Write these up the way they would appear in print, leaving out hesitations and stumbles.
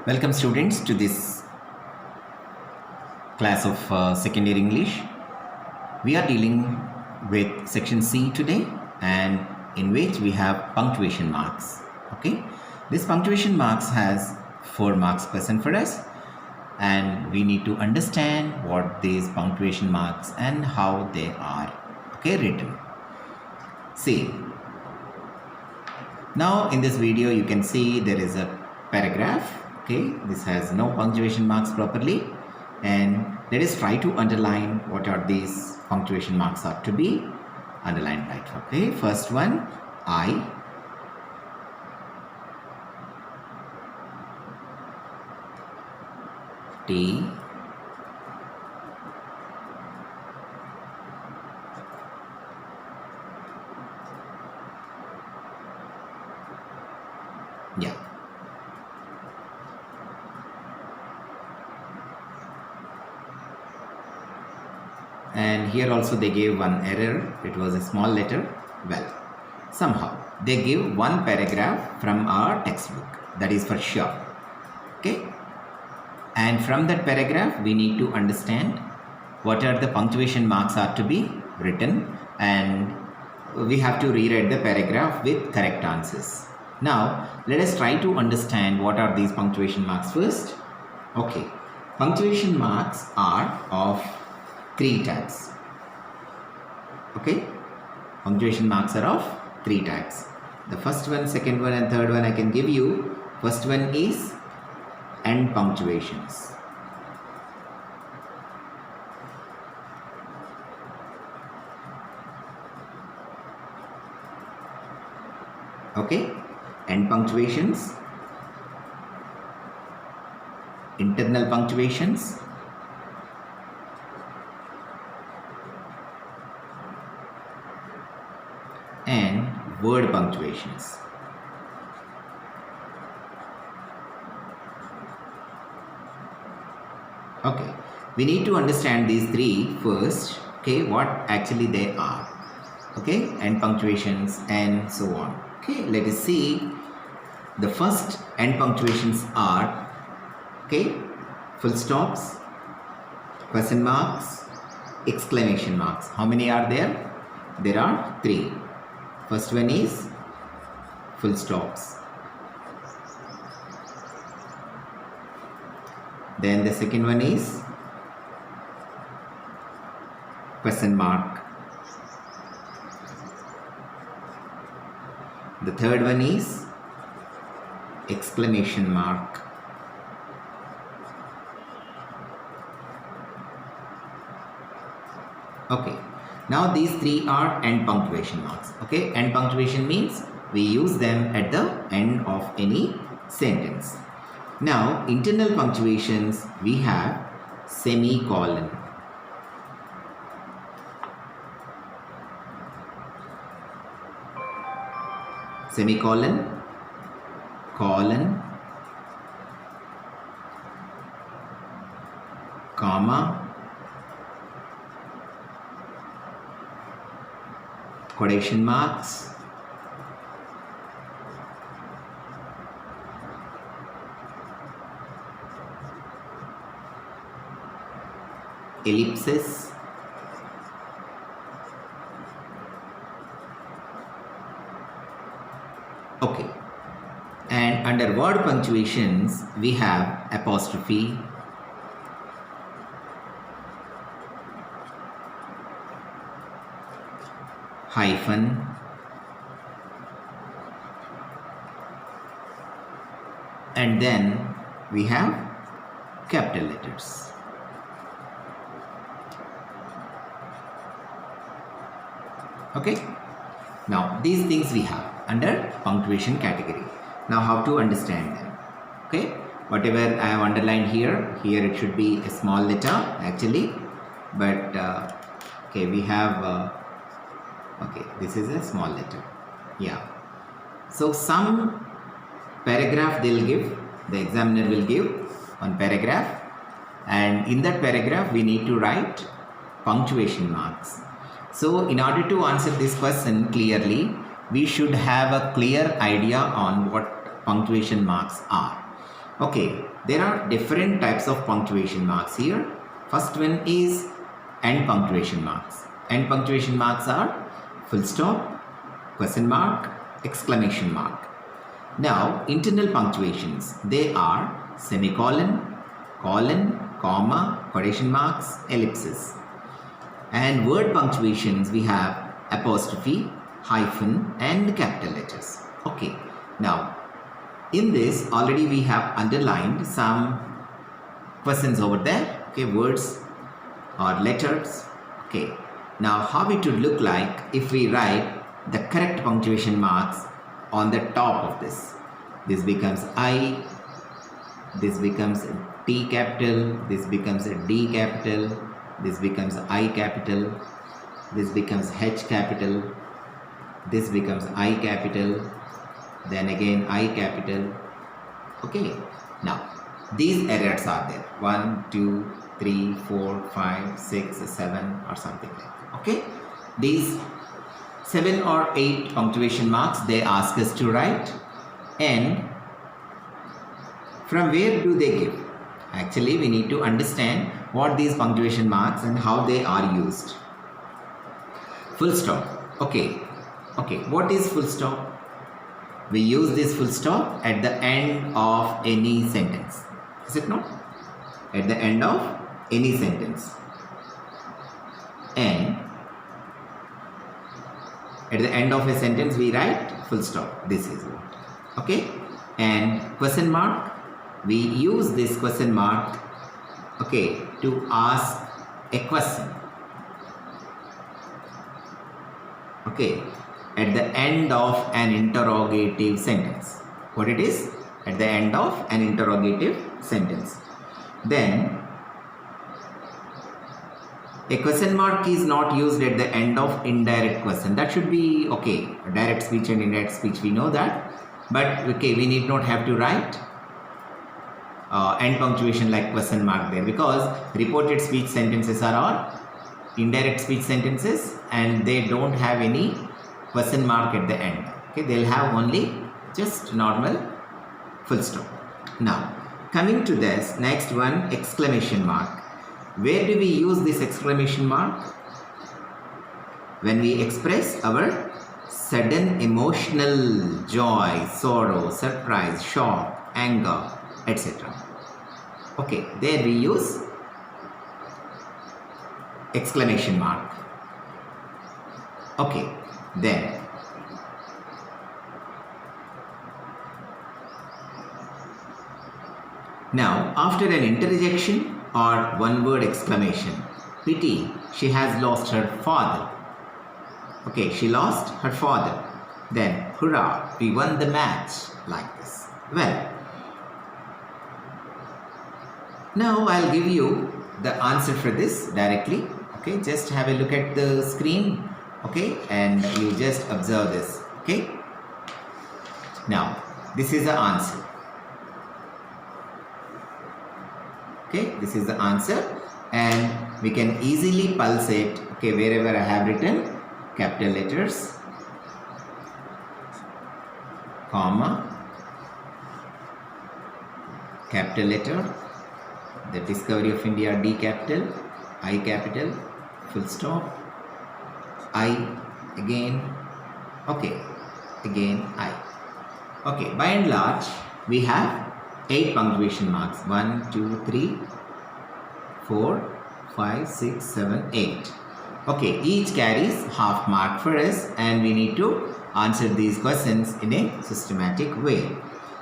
Welcome students to this class of secondary English. We are dealing with section C today, and in which we have punctuation marks. Okay, this punctuation marks has 4 marks present for us, and we need to understand what these punctuation marks and how they are written. See, now in this video you can see there is a paragraph. Okay, this has no punctuation marks properly, and let us try to underline what are these punctuation marks are to be underlined right. Okay, first one, I, T, yeah. And here also they gave one error. It was a small letter. Well, somehow they give one paragraph from our textbook, that is for sure. Okay, and from that paragraph we need to understand what are the punctuation marks are to be written, and we have to rewrite the paragraph with correct answers. Now let us try to understand what are these punctuation marks first. Okay, punctuation marks are of 3 types. Okay, punctuation marks are of 3 types. The first one, second one, and third one I can give you. First one is end punctuations. Okay, end punctuations, internal punctuations, and word punctuations. Okay, we need to understand these 3 first. Okay, what actually they are. Okay, and punctuations and so on. Okay, let us see. The first end punctuations are, okay, full stops, question marks, exclamation marks. How many are there? There are 3. First one is full stops. Then the second one is question mark. The third one is exclamation mark. Okay, now these 3 are end punctuation marks. Okay, end punctuation means we use them at the end of any sentence. Now internal punctuations, we have semicolon, semicolon, colon, comma, quotation marks, ellipses, okay, and under word punctuations we have apostrophe, hyphen, and then we have capital letters. Okay, now these things we have under punctuation category. Now how to understand them? Okay, whatever I have underlined here it should be a small letter actually, but okay, we have okay, this is a small letter. Yeah, so some paragraph they'll give, the examiner will give one paragraph, and in that paragraph we need to write punctuation marks. So in order to answer this question clearly, we should have a clear idea on what punctuation marks are. Okay, there are different types of punctuation marks here. First one is end punctuation marks. End punctuation marks are full stop, question mark, exclamation mark. Now, internal punctuations, they are semicolon, colon, comma, quotation marks, ellipses. And word punctuations, we have apostrophe, hyphen, and capital letters. Okay, now in this already we have underlined some questions over there. Okay, words or letters. Okay, now how it would look like if we write the correct punctuation marks on the top of this. This becomes I, this becomes T capital, this becomes a D capital, this becomes I capital, this becomes H capital, this becomes I capital, then again I capital. Okay, now these errors are there 1, 2, 3, 4, 5, 6, 7 or something like that. Okay, these 7 or 8 punctuation marks they ask us to write, and from where do they give? Actually, we need to understand what these punctuation marks and how they are used. Full stop. Okay, what is full stop? We use this full stop at the end of any sentence. Is it not? At the end of any sentence. And at the end of a sentence we write full stop. This is what. Okay. And question mark, we use this question mark, okay, to ask a question. Okay, at the end of an interrogative sentence. What it is? At the end of an interrogative sentence. Then a question mark is not used at the end of indirect question. That should be okay. Direct speech and indirect speech, we know that. But okay, we need not have to write end punctuation like question mark there, because reported speech sentences are all indirect speech sentences and they don't have any question mark at the end. Okay, they'll have only just normal full stop. Now, coming to this next one, exclamation mark. Where do we use this exclamation mark? When we express our sudden emotional joy, sorrow, surprise, shock, anger, etc. Okay, there we use exclamation mark. Okay, then now after an interjection or one word exclamation, pity, she has lost her father. Okay, she lost her father. Then hurrah, we won the match, like this. Well, now I'll give you the answer for this directly. Okay, just have a look at the screen. Okay, and you just observe this. Okay, now this is the answer. Okay, this is the answer, and we can easily pulse it. Okay, wherever I have written capital letters, comma, capital letter, the discovery of India, D capital, I capital, full stop, I again, okay, again I. Okay, by and large we have 8 punctuation marks. 1, 2, 3, 4, 5, 6, 7, 8. Okay, each carries half mark for us, and we need to answer these questions in a systematic way.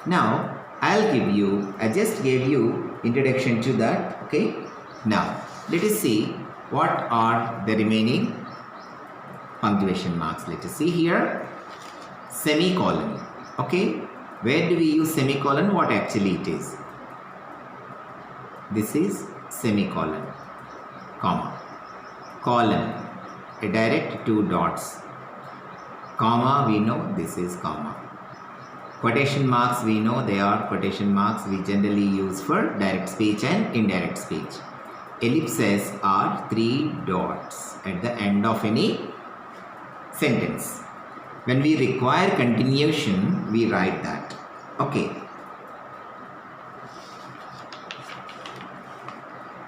Now, I just gave you introduction to that. Okay, now let us see what are the remaining punctuation marks. Let us see here. Semicolon. Okay, where do we use semicolon? What actually it is? This is semicolon, comma, colon, a direct 2 dots, comma, we know this is comma. Quotation marks, we know they are quotation marks we generally use for direct speech and indirect speech. Ellipses are 3 dots at the end of any sentence. When we require continuation, we write that. Okay.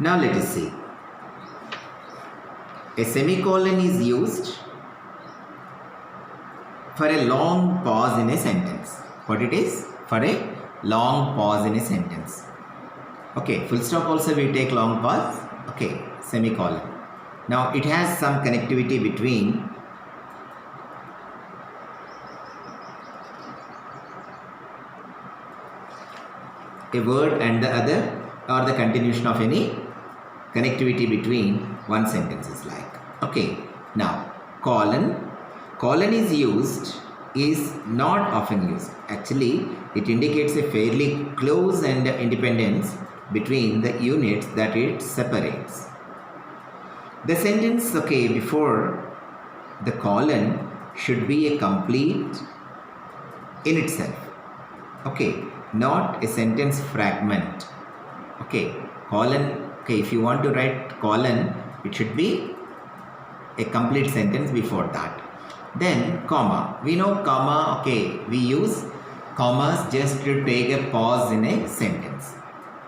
Now let us see. A semicolon is used for a long pause in a sentence. What it is? For a long pause in a sentence. Okay, full stop also we take long pause. Okay, semicolon. Now it has some connectivity between a word and the other, or the continuation of any connectivity between one sentence is like. Okay, now colon is not often used. Actually, it indicates a fairly close and independence between the units that it separates. The sentence, okay, before the colon should be a complete in itself. Okay, not a sentence fragment. Okay, colon, okay, if you want to write colon, it should be a complete sentence before that. Then comma, we know comma, okay, we use commas just to take a pause in a sentence.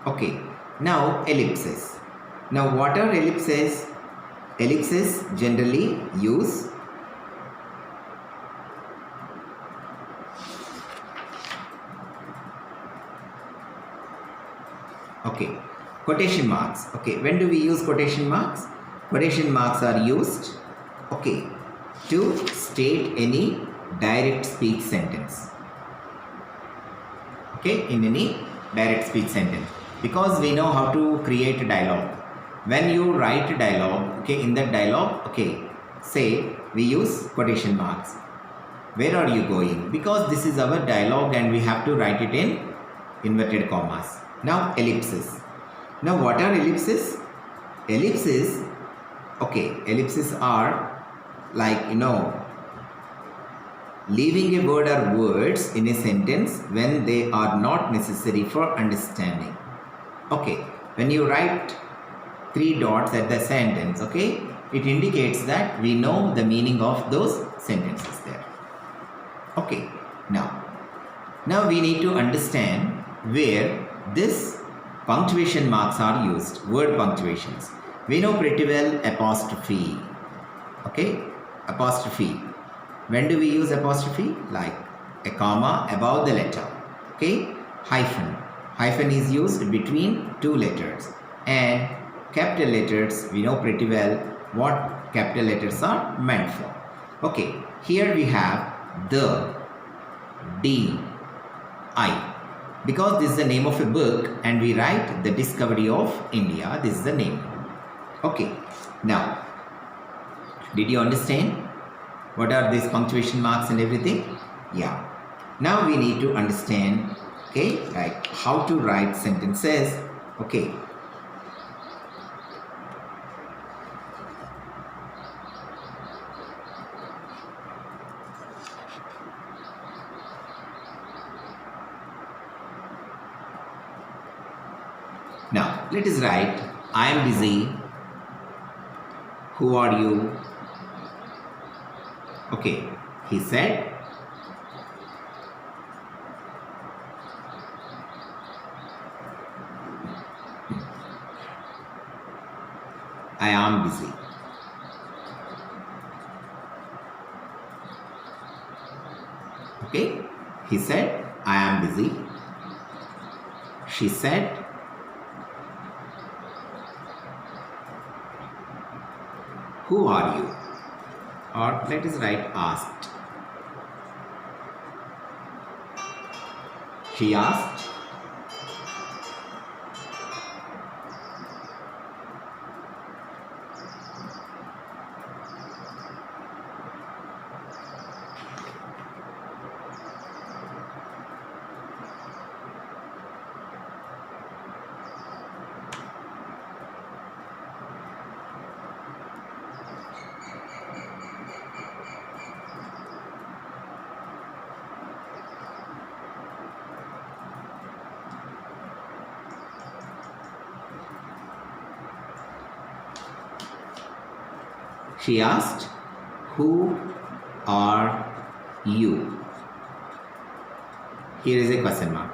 Okay, now ellipses. Now what are ellipses? Ellipses generally use okay, quotation marks. Okay, when do we use quotation marks? Quotation marks are used, okay, to state any direct speech sentence. Okay, in any direct speech sentence, because we know how to create a dialogue. When you write a dialogue, okay, in that dialogue, okay, say we use quotation marks. Where are you going? Because this is our dialogue and we have to write it in inverted commas. Now ellipses. Now what are ellipses? Ellipses, okay, ellipses are like, leaving a word or words in a sentence when they are not necessary for understanding. Okay, when you write 3 dots at the sentence, okay, it indicates that we know the meaning of those sentences there. Okay, now we need to understand where this punctuation marks are used, word punctuations. We know pretty well apostrophe. Okay, apostrophe. When do we use apostrophe? Like a comma above the letter. Okay, hyphen. Hyphen is used between 2 letters. And capital letters, we know pretty well what capital letters are meant for. Okay, here we have the, D, I. Because this is the name of a book and we write the discovery of India, this is the name. Okay, now, did you understand what are these punctuation marks and everything? Yeah. Now we need to understand, okay, like how to write sentences. Okay. Now, let us write, I am busy. Who are you? Okay, he said, I am busy. Okay, he said, I am busy. She said, who are you? Or let us write asked. She asked. She asked, who are you? Here is a question mark.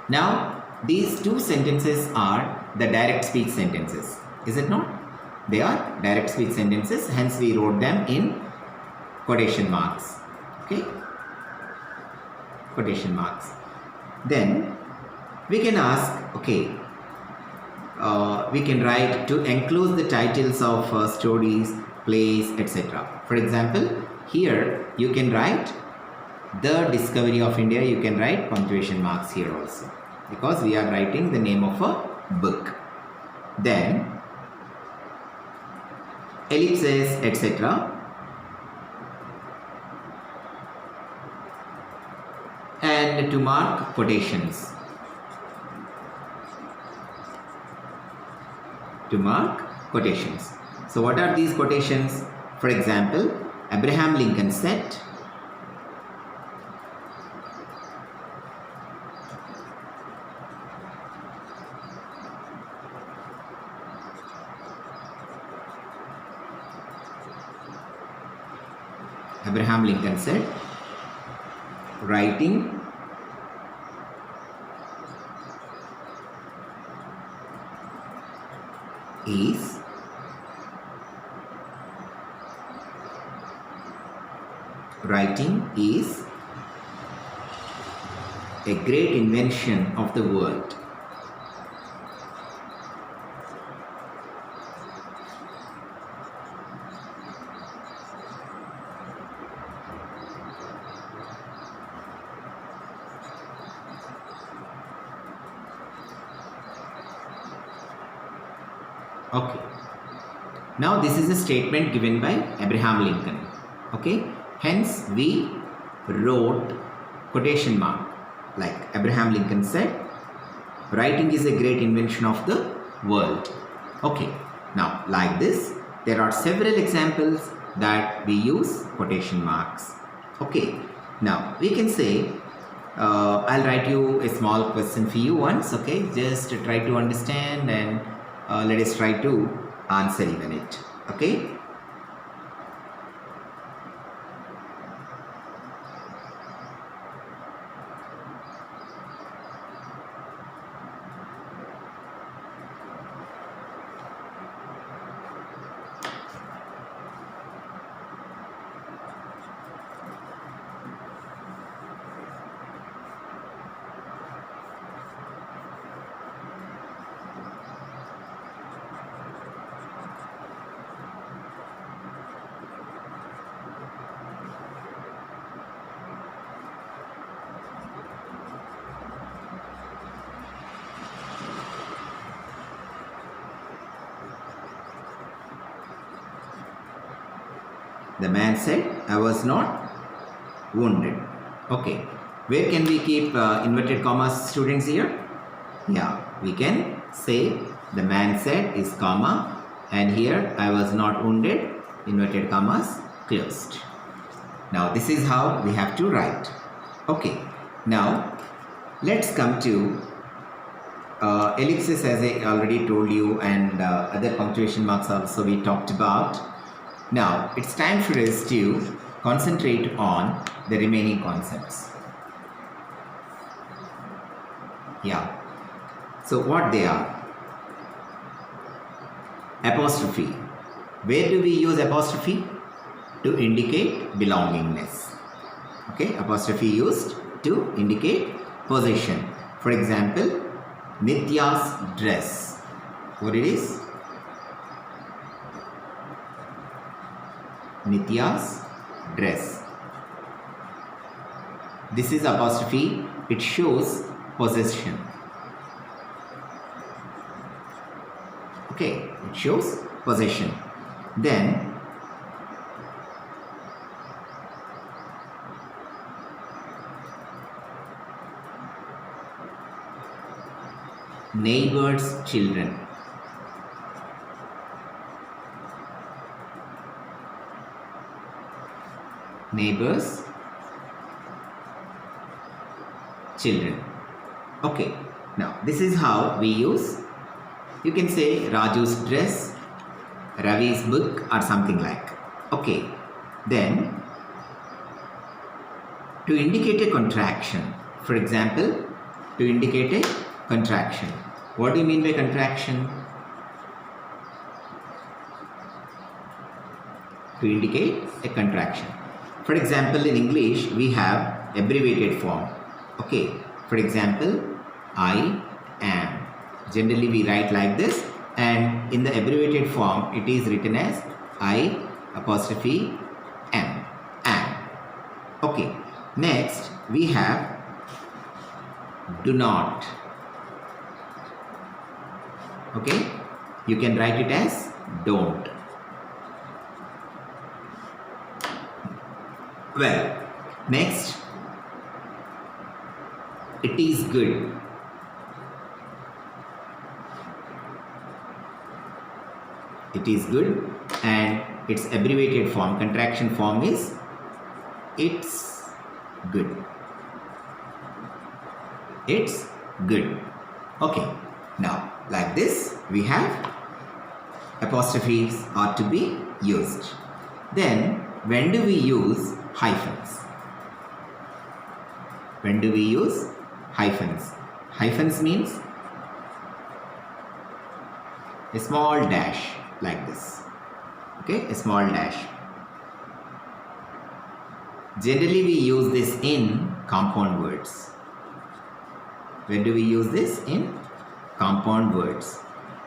Now, these 2 sentences are the direct speech sentences. Is it not? They are direct speech sentences, hence we wrote them in quotation marks. Okay, quotation marks. Then we can ask, okay, we can write to enclose the titles of stories, plays, etc. For example, here you can write the discovery of India, you can write punctuation marks here also, because we are writing the name of a book. Then ellipses, etc. And to mark quotations. To mark quotations. So what are these quotations? For example, Abraham Lincoln said, Abraham Lincoln said, writing is a great invention of the world. Okay. Now this is a statement given by Abraham Lincoln. Okay. Hence we wrote quotation mark, like Abraham Lincoln said, writing is a great invention of the world. Okay. Now like this, there are several examples that we use quotation marks. Okay. Now we can say, I'll write you a small question for you once. Okay. Just try to understand and let us try to answer even it. Okay. The man said, I was not wounded. Okay. Where can we keep inverted commas, students, here? Yeah, we can say the man said is comma, and here I was not wounded, inverted commas closed. Now this is how we have to write. Okay. Now let's come to ellipses, as I already told you, and other punctuation marks also we talked about. Now it's time for us to concentrate on the remaining concepts. Yeah. So what they are? Apostrophe. Where do we use apostrophe? To indicate belongingness. Okay. Apostrophe used to indicate possession. For example, Nitya's dress. What it is? Nitya's dress. This is apostrophe. It shows possession. Okay, it shows possession. Then neighbor's children. Neighbor's children. Okay. Now this is how we use. You can say Raju's dress, Ravi's book, or something like. Okay. Then to indicate a contraction. For example, to indicate a contraction. What do you mean by contraction? to indicate a contraction. For example, in English, we have abbreviated form. Okay, for example, I am. Generally, we write like this, and in the abbreviated form, it is written as I apostrophe am. Am. Okay, next we have do not. Okay, you can write it as don't. Well, next, it is good. It is good, and its abbreviated form, contraction form is it's good. It's good. Okay, now like this we have apostrophes are to be used. Then when do we use hyphens? When do we use hyphens? Hyphens means a small dash like this. Okay, a small dash. Generally we use this in compound words. When do we use this? In compound words.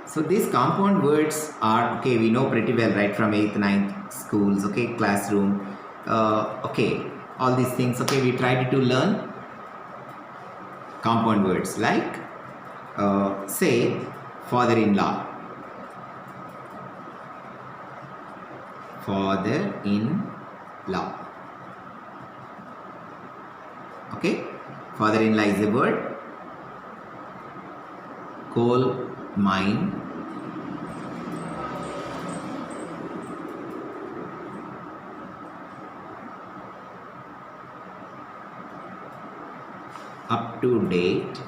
So these compound words are, okay, we know pretty well right from 8th, 9th schools, okay, classroom, okay, all these things, okay, we tried to learn compound words like, say, father-in-law. Father-in-law. Okay, father-in-law is a word. Coal mine. Up to date.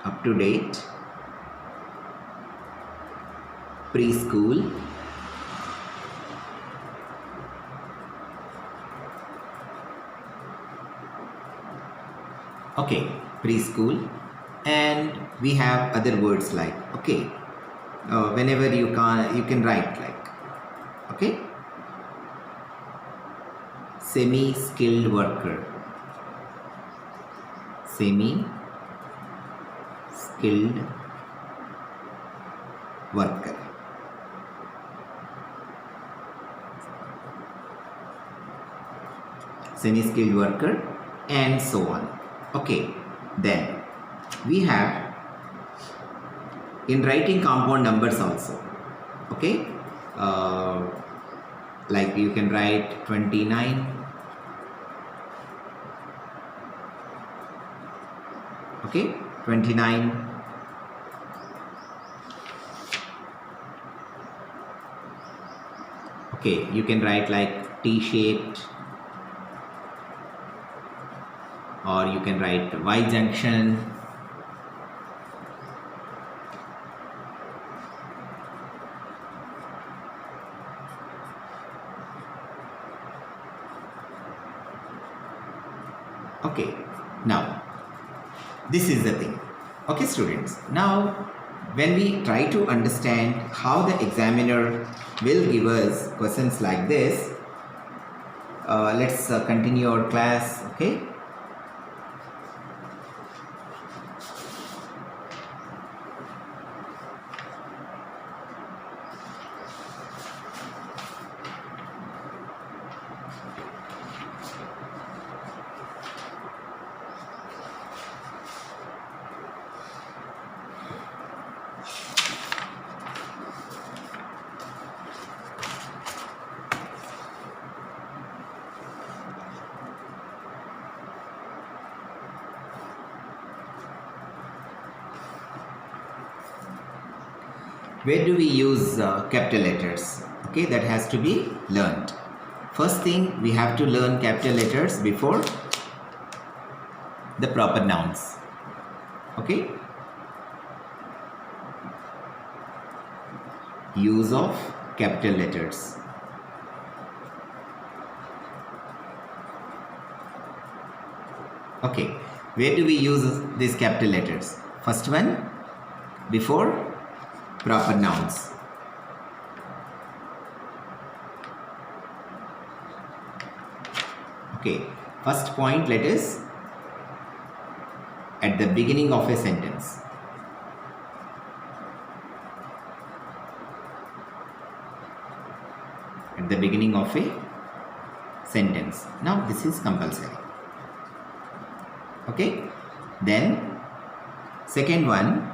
Up to date. Preschool. Okay, preschool, and we have other words like, okay, whenever you can write like, okay, semi-skilled worker, semi-skilled worker. Semi-skilled worker, and so on. Okay, then we have in writing compound numbers also. Okay, like you can write 29. Okay, 29. Okay, you can write like T-shaped, or you can write Y junction. Okay, now this is the thing. Okay, students, now when we try to understand how the examiner will give us questions like this, let's continue our class. Okay. Where do we use capital letters? Okay, that has to be learned. First thing, we have to learn capital letters before the proper nouns. Okay, use of capital letters. Okay, Where do we use these capital letters? First one, before proper nouns. Okay, first point, let us at the beginning of a sentence. At the beginning of a sentence. Now this is compulsory. Okay, then second one,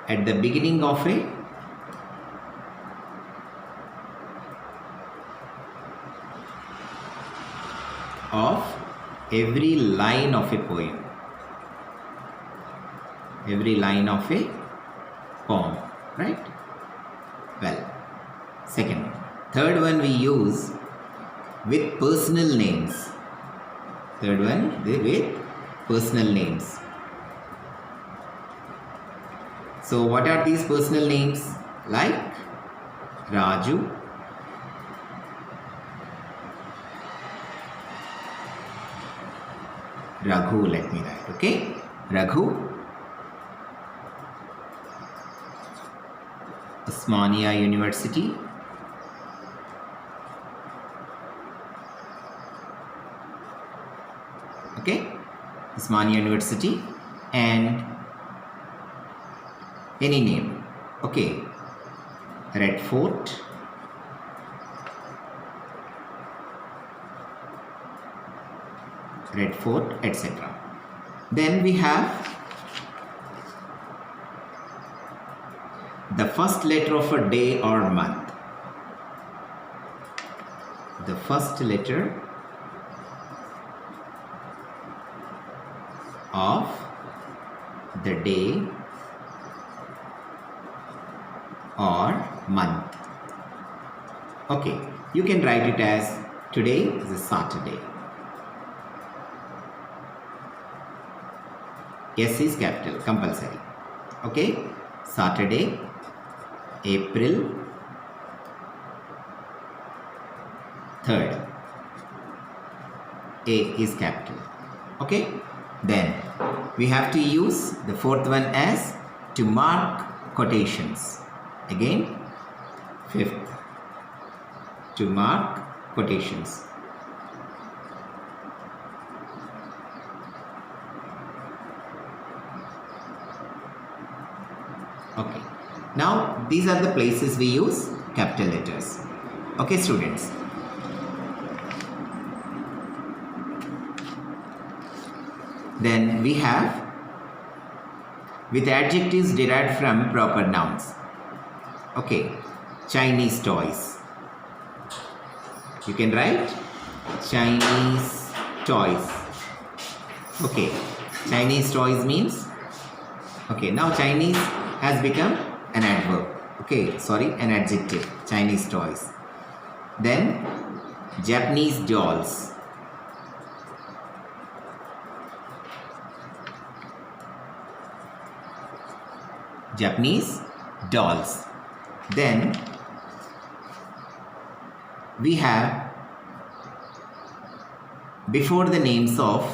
at the beginning of every line of a poem. Every line of a poem, right? Well, second one. Third one we use with personal names. Third one with personal names. So what are these personal names? Like Raju, Raghu, let me write, okay? Raghu, Osmania University, okay? Osmania University, and any name, okay? Red Fort, etc. Then we have the first letter of a day or month. The first letter of the day or month. Okay, you can write it as today is a Saturday. S is capital, compulsory. Okay, Saturday, April 3rd. A is capital. Okay, then we have to use the fourth one as to mark quotations. Again, fifth, to mark quotations. Okay, now these are the places we use capital letters. Okay, students. Then we have with adjectives derived from proper nouns. Okay, Chinese toys. You can write Chinese toys. Okay, Chinese toys means, okay, now Chinese has become an adverb. Okay, sorry, an adjective. Chinese toys. Then Japanese dolls. Japanese dolls. Then we have before the names of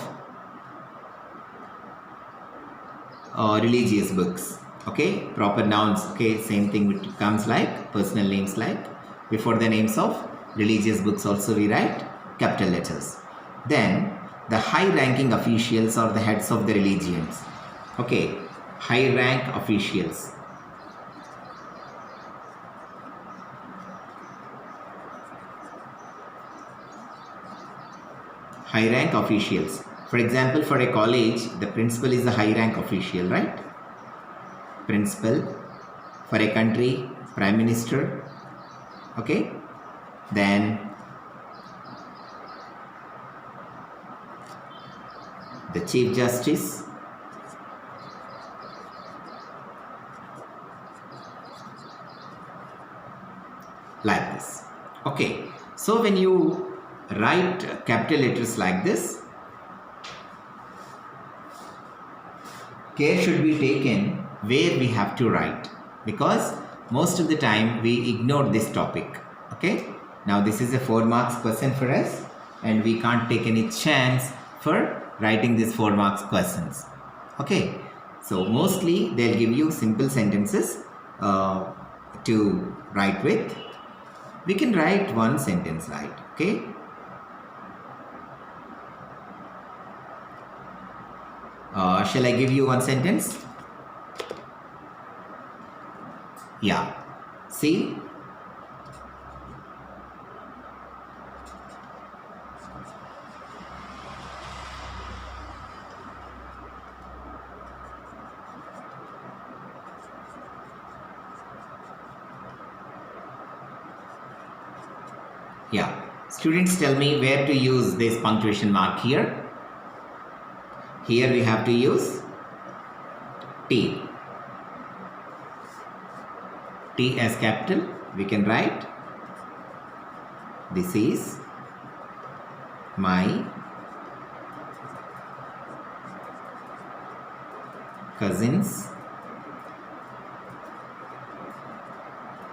religious books. Okay, proper nouns. Okay, same thing which comes like personal names, like before the names of religious books also we write capital letters. Then the high ranking officials or the heads of the religions. Okay, high rank officials. High rank officials. For example, for a college, the principal is a high rank official, right? Principal. For a country, prime minister. Okay, then the chief justice. Like this. Okay, so when you write capital letters like this, care should be taken where we have to write, because most of the time we ignore this topic. Okay, Now this is a 4 marks question for us, and we can't take any chance for writing these 4 marks questions. Okay, so mostly they'll give you simple sentences to write with. We can write one sentence, right? Okay. Shall I give you one sentence? Yeah. See? Yeah. Students, tell me where to use this punctuation mark here. Here we have to use T. T as capital. We can write, this is my cousin's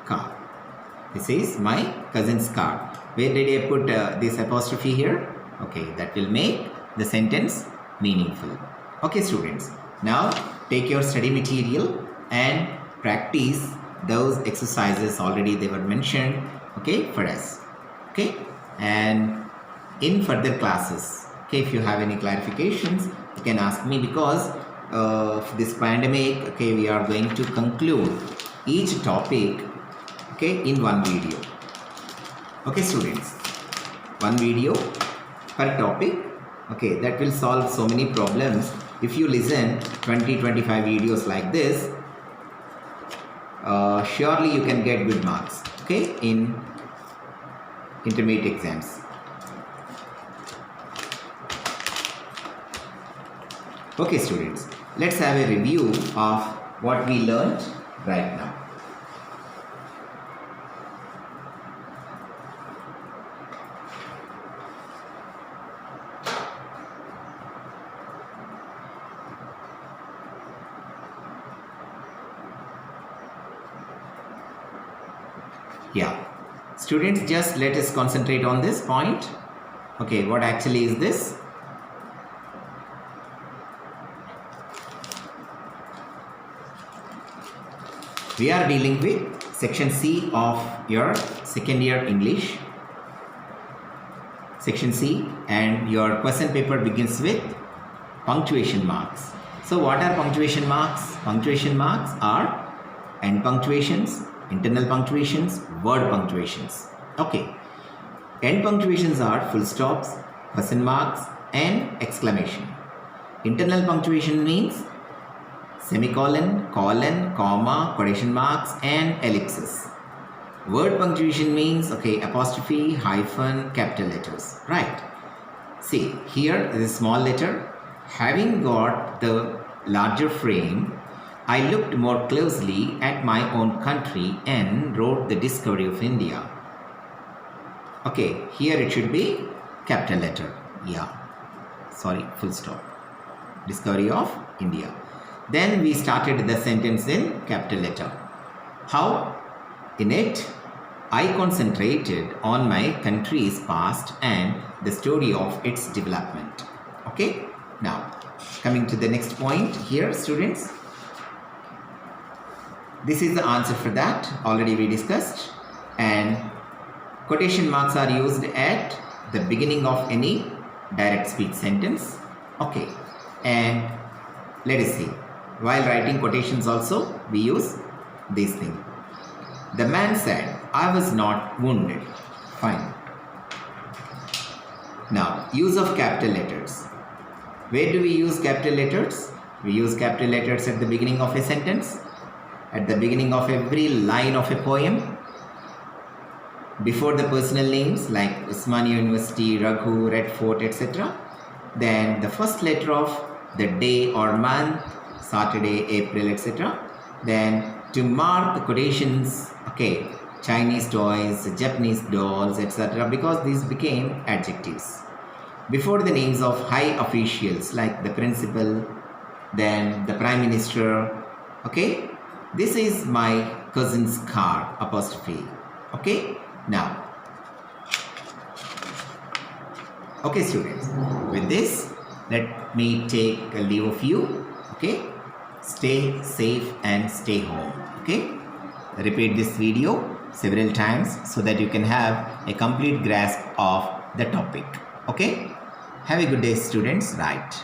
car. This is my cousin's car. Where did I put this apostrophe here? Okay, that will make the sentence meaningful. Okay, students. Now take your study material and practice those exercises. Already they were mentioned, okay, for us. Okay, and in further classes, okay, if you have any clarifications, you can ask me, because of this pandemic, okay, we are going to conclude each topic, okay, in one video. Okay, students, one video per topic. Okay, that will solve so many problems. If you listen 20-25 videos like this, surely you can get good marks, okay, in intermediate exams. Okay, students, let's have a review of what we learned right now. Yeah, students, just let us concentrate on this point. Okay, what actually is this? We are dealing with section C of your second year English. Section C, and your question paper begins with punctuation marks. So what are punctuation marks? Punctuation marks are end punctuations, internal punctuations, word punctuations. Okay. End punctuations are full stops, question marks, and exclamation. Internal punctuation means semicolon, colon, comma, quotation marks, and ellipses. Word punctuation means, okay, apostrophe, hyphen, capital letters. Right. See, here is a small letter. Having got the larger frame, I looked more closely at my own country and wrote the discovery of India. Okay, here it should be capital letter. Yeah, sorry, full stop. Discovery of India. Then we started the sentence in capital letter. How? In it, I concentrated on my country's past and the story of its development. Okay, now coming to the next point here, students. This is the answer for that, already we discussed. And quotation marks are used at the beginning of any direct speech sentence. Okay, and let us see. While writing quotations also, we use this thing. The man said, I was not wounded. Fine. Now, use of capital letters. Where do we use capital letters? We use capital letters at the beginning of a sentence, at the beginning of every line of a poem, before the personal names like Usmania University, Raghu, Red Fort, etc. Then the first letter of the day or month, Saturday, April, etc. Then to mark the quotations, okay, Chinese toys, Japanese dolls, etc. because these became adjectives. Before the names of high officials like the principal, then the prime minister, okay. This is my cousin's car, apostrophe. Okay. Now, Okay, students, with this, let me take a leave of you. Okay, stay safe and stay home. Okay, repeat this video several times so that you can have a complete grasp of the topic. Okay, have a good day, students. Right.